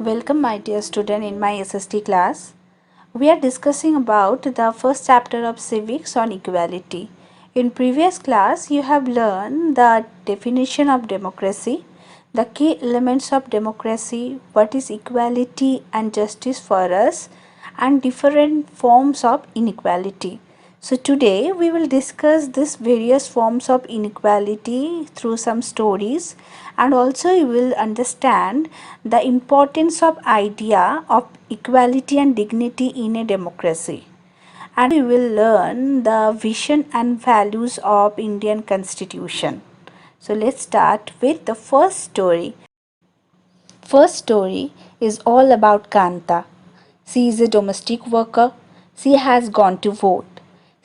Welcome my dear student in my SST class. We are discussing about the first chapter of Civics on equality. In previous class you have learned the definition of democracy, the key elements of democracy, what is equality and justice for us, and different forms of inequality. So today we will discuss these various forms of inequality through some stories, and also you will understand the importance of idea of equality and dignity in a democracy. And we will learn the vision and values of Indian Constitution. So let's start with the first story. First story is all about Kanta. She is a domestic worker. She has gone to vote.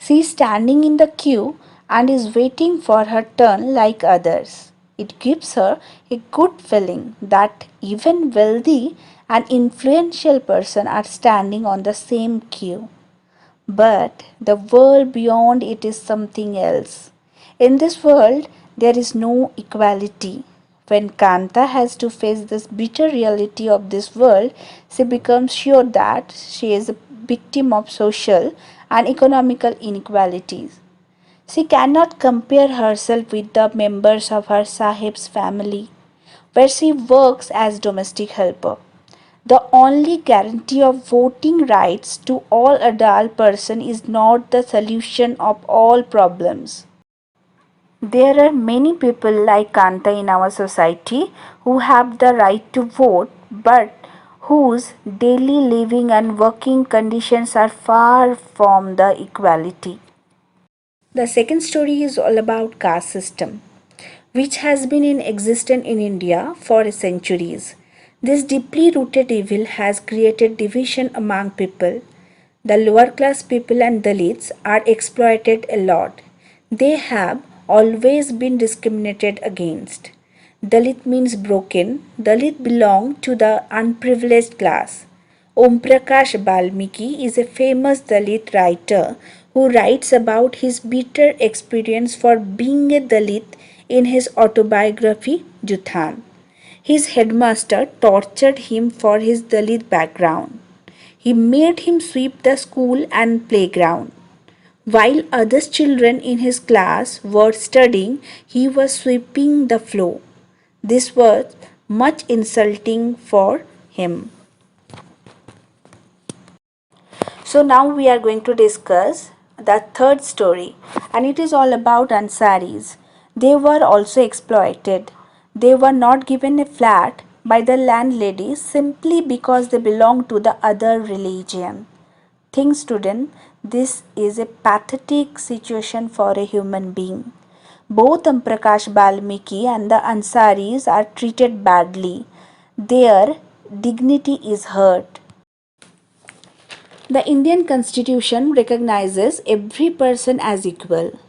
She is standing in the queue and is waiting for her turn like others. It gives her a good feeling that even wealthy and influential person are standing on the same queue. But the world beyond it is something else. In this world, there is no equality. When Kanta has to face this bitter reality of this world, she becomes sure that she is a victim of social and economical inequalities. She cannot compare herself with the members of her Sahib's family, where she works as domestic helper. The only guarantee of voting rights to all adult person is not the solution of all problems. There are many people like Kanta in our society who have the right to vote but whose daily living and working conditions are far from the equality. The second story is all about caste system, which has been in existence in India for centuries. This deeply rooted evil has created division among people. The lower class people and Dalits are exploited a lot. They have always been discriminated against. Dalit means broken. Dalit belong to the unprivileged class. Om Prakash Balmiki is a famous Dalit writer who writes about his bitter experience for being a Dalit in his autobiography Juthan. His headmaster tortured him for his Dalit background. He made him sweep the school and playground. While other children in his class were studying, he was sweeping the floor. This was much insulting for him. So now we are going to discuss the third story, and it is all about Ansaris. They were also exploited. They were not given a flat by the landlady simply because they belonged to the other religion. Think student, this is a pathetic situation for a human being. Both Amprakash Balmiki and the Ansaris are treated badly. Their dignity is hurt. The Indian Constitution recognizes every person as equal.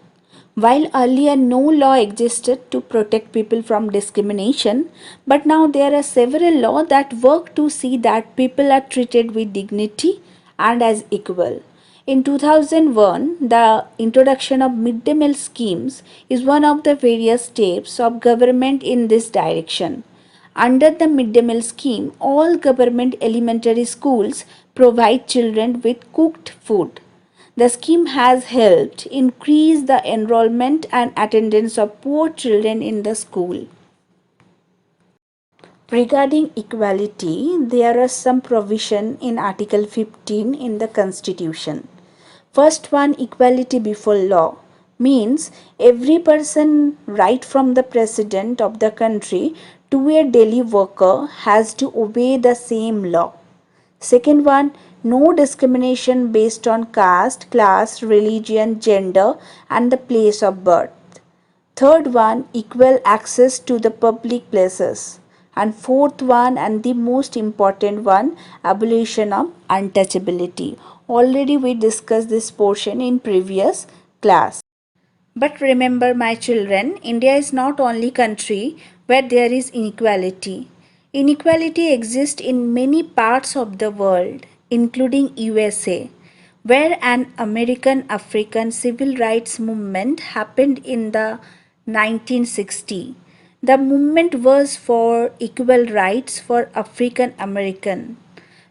While earlier no law existed to protect people from discrimination, but now there are several laws that work to see that people are treated with dignity and as equal. In 2001, the introduction of midday meal schemes is one of the various steps of government in this direction. Under the midday meal scheme, all government elementary schools provide children with cooked food. The scheme has helped increase the enrollment and attendance of poor children in the school. Regarding equality, there are some provision in Article 15 in the Constitution. First one, equality before law, means every person right from the president of the country to a daily worker has to obey the same law. Second one, no discrimination based on caste, class, religion, gender, and the place of birth. Third one, equal access to the public places. And fourth one, and the most important one, abolition of untouchability. Already we discussed this portion in previous class. But remember my children, India is not only country where there is inequality. Inequality exists in many parts of the world, including USA, where an American African civil rights movement happened in the 1960. The movement was for equal rights for African American.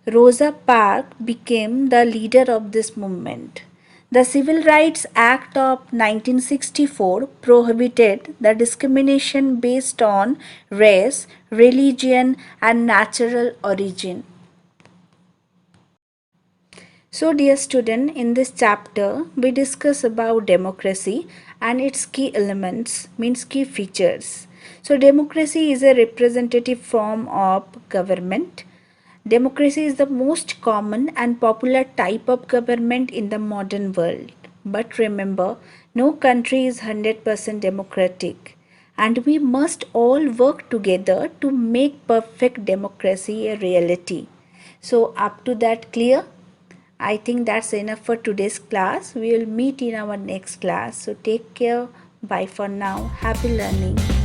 Rosa Parks became the leader of this movement. The Civil Rights Act of 1964 prohibited the discrimination based on race, religion, and natural origin. So dear student, in this chapter we discuss about democracy and its key elements, means key features. So democracy is a representative form of government. Democracy is the most common and popular type of government in the modern world. But remember, no country is 100% democratic, and we must all work together to make perfect democracy a reality. So up to that clear? I think that's enough for today's class. We will meet in our next class. So take care. Bye for now. Happy learning.